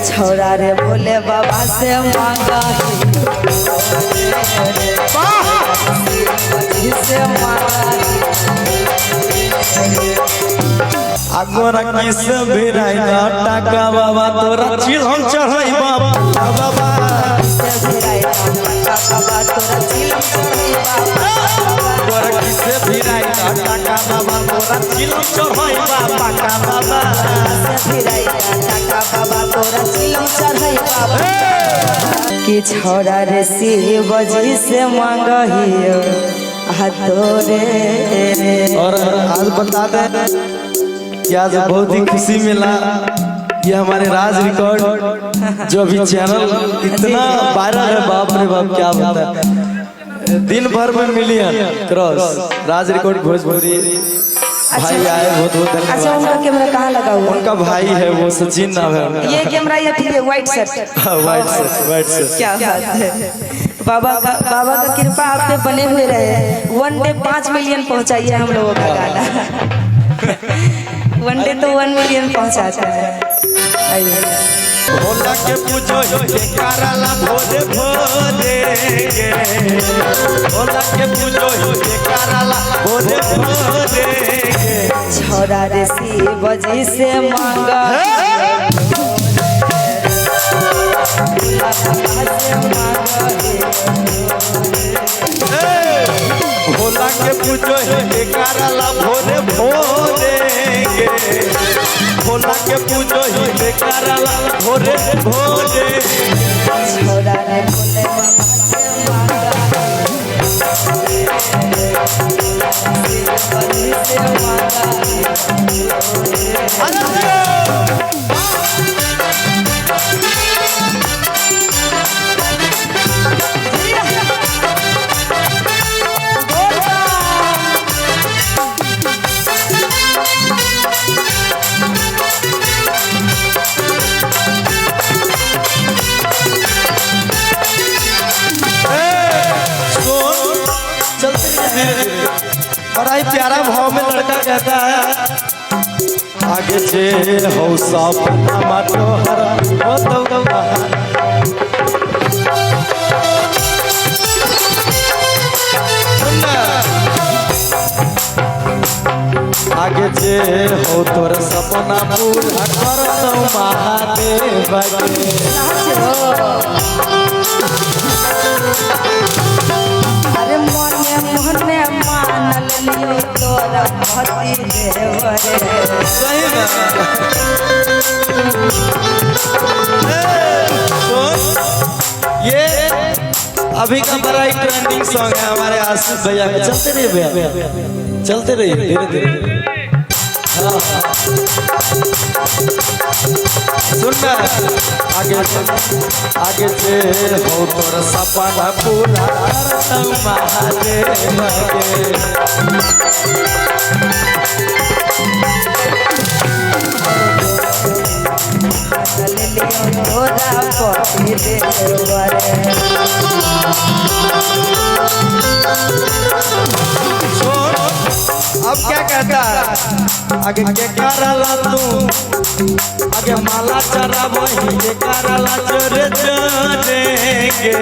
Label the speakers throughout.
Speaker 1: छोरा रे भोले बाबा से मांगा से
Speaker 2: अगोरा किस भिराई टाका बाबा तोरा चिलम चढ़ाई बाबा
Speaker 1: से भिराई टाका बाबा तोरा चिलम चढ़ाई बाबा
Speaker 2: अगोरा किस भिराई टाका बाबा तोरा चिलम चढ़ाई बाबा का बाबा
Speaker 1: से भिराई टाका बाबा तोरा चिलम चढ़ाई बाबा कि छोरा रे शिव जी से मांगहियो हाथोरे।
Speaker 2: और आज बता दें कि आज बहुत ही खुशी मिला। ये हमारे राज रिकॉर्ड जो अभी चैनल इतना वायरल है, बाप रे बाप क्या बता, दिन भर में मिलियन क्रॉस। राज रिकॉर्ड भोजपुरी भाई आए, बहुत बहुत
Speaker 1: अच्छा
Speaker 2: धन्यवाद।
Speaker 1: उनका कैमरा कहाँ लगा हुआ है?
Speaker 2: उनका भाई है वो सचिन नाम है उनका।
Speaker 1: ये कैमरा ये ठीक है, व्हाइट शर्ट।
Speaker 2: वाइट से
Speaker 1: क्या बात है। बाबा का कृपा आप पे बने हुए रहे। 1 डे 5 मिलियन पहुंचाइए हम लोगों का गाना। 1 डे तो 1 मिलियन पहुंचाता है। आइए
Speaker 2: भोला के पूजो के कराला भोले भोले गे, भोला के पूजो के कराला भोले भोले गे।
Speaker 1: छोरा रे शिव जी से मांगा
Speaker 2: भोला के पूजो के कराला भोले भोले गे, भोला के पूजो के कराला भोले भोले।
Speaker 1: छोरा रे भोले बाबा से मांगा शिव जी से मांगा।
Speaker 2: बड़ा ही प्यारा भाव में लड़का कहता है, आगे से हो सपना तोहर हो तो आगे जे हो तोर सपना पूरा कर दो महादेव के।
Speaker 1: अरे मने मने मान लियो तोरा भक्ति देव रे।
Speaker 2: सही में ये अभी का बड़ा ही ट्रेंडिंग सॉन्ग है हमारे आशीष भैया का। चलते रहिए भैया, चलते रहिए धीरे धीरे। सुनना आगे से हो तोरा सपना पूरा कर महादेव के।
Speaker 1: तोरा भक्ति देव रे।
Speaker 2: अब क्या कहता है, आगे के कराला तू, आगे माला चढ़ा वही के कराला चोरे चोरे गे,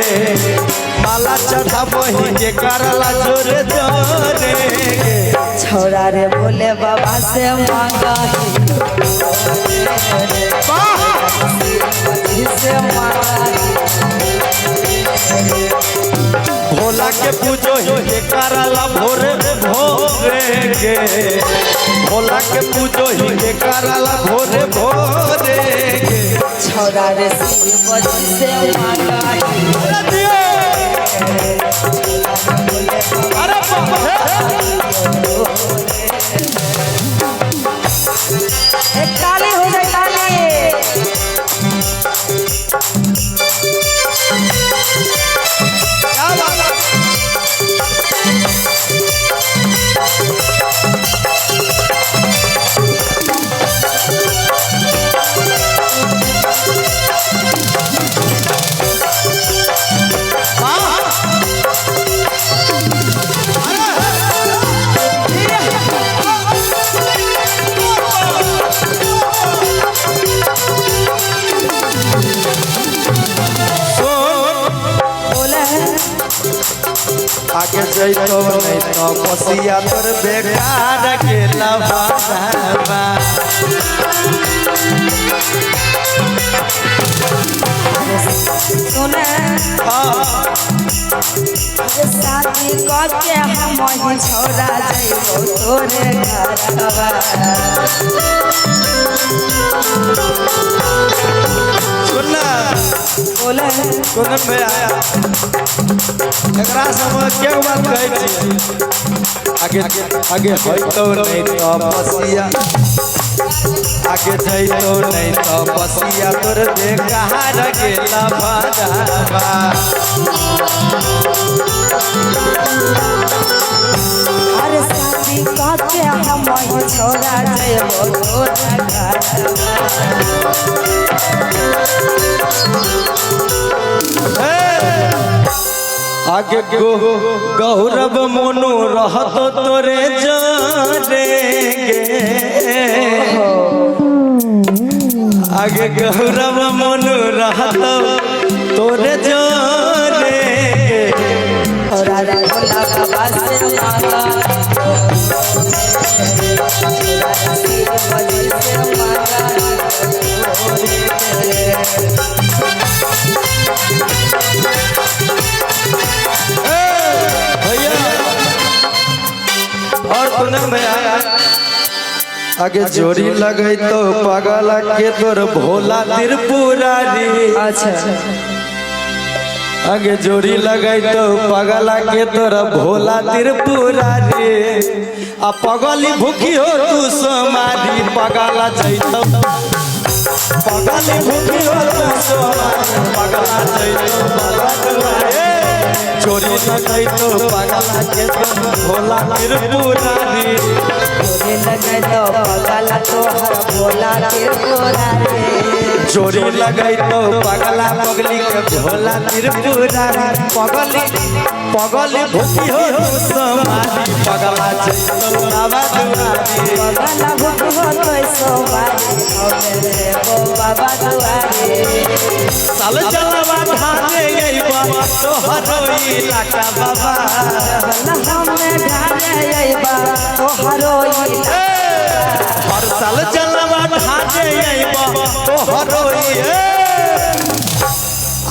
Speaker 2: माला चढ़ा वही के कराला चोरे चोरे गे।
Speaker 1: छोरा रे भोले बाबा से मांगा से मांगा।
Speaker 2: भोला के पूजो के कराला भोरे भोरे गे, भोला के पूजो के कराला भोरे भोरे गे।
Speaker 1: छोरा रे शिव जी से मांगा
Speaker 2: अरे
Speaker 1: एक ताली हो जाए ताली।
Speaker 2: क्या बात है? जइतो नहीं तो पसिया तोर बेकार गेला बाबा
Speaker 1: सुने शादी करके हम ही छोड़ा जइबो तोरे घरवा
Speaker 2: सुनना
Speaker 1: बोले
Speaker 2: कोन में आया एकरा समय के बात कहै छी आगे आगे होइतो नहीं तो पसिया आगे जइतो नहीं तो पसिया तोर बेकार गेला बाबा
Speaker 1: अरे शादी करके हम ही छोड़ा जइबो तोरे
Speaker 2: आगे गौरव मोनू रहत तोरे जानेगे आगे गौरव मोनू रहत तोरे जानेगे
Speaker 1: और आरा भोला बाबा से मांगा
Speaker 2: और कुनन भैया आगे जोड़ी लगे तो पागल के तोर भोला त्रिपुरारी
Speaker 1: अच्छा
Speaker 2: आगे जोड़ी लगे तो पागल के तोर भोला त्रिपुरारी आ पगली भूखी हो तू समारी पगल जइतो पगली भूखी हो तू समारी पगल जइतो बाबा चोरी लगे तो पागल के तोर भोला त्रिपुरारी
Speaker 1: चोरी लगे तो पागल तोहर भोला त्रिपुरारी
Speaker 2: चोरी लगे तो पगला पगली के भोला त्रिपुरारी पगली पगली भूखी हो समारी पगला जइतो बाबा दुआरी
Speaker 1: पगला भूखी हो तो सोमारी रे ओ बाबा दुआरी
Speaker 2: साल चलवा ढाले गइबा तो हरोई लाका बाबा
Speaker 1: हमें ढाले अइबा तोहरो
Speaker 2: हर साल चलवा ढाले गइबा तो हरोई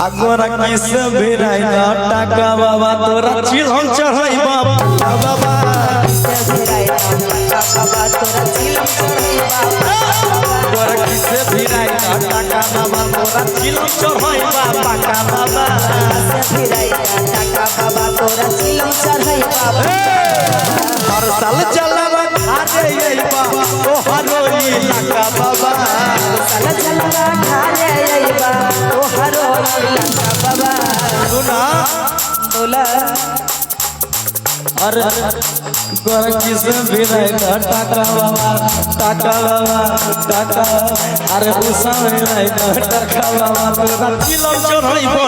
Speaker 2: अगोरा किस बिराई टाका बाबा तोरा चिलम चढ़ाइबा बाबा
Speaker 1: बाबा तोरा चिलम चढ़ाइबा
Speaker 2: तोरा किस बिराई टाका बाबा तोरा चिलम चढ़ाइबा पाका बाबा
Speaker 1: बाबा तोरा चिलम चढ़ाइबा
Speaker 2: हर साल चलवा ढाले गइबा तो हरोई लाका बाबा
Speaker 1: साल चलवा ढाले अइबा तोहरो लाका बाबा
Speaker 2: सुना
Speaker 1: बोला
Speaker 2: अरे गोरा किस बिराई टाका बाबा टाका अरे उसा बिराई टाका बाबा तोरा चिलम चढ़ाइबा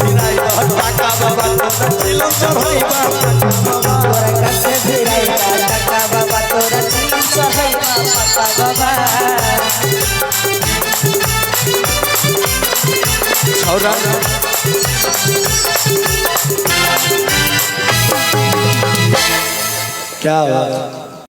Speaker 2: बिराई टाका बाबा तोरा चिलम चढ़ाइबा
Speaker 1: तोरा कसे भिराई टाका बाबा तोरा चिलम चढ़ाइबा पाका बाबा
Speaker 2: छौरा क्या हुआ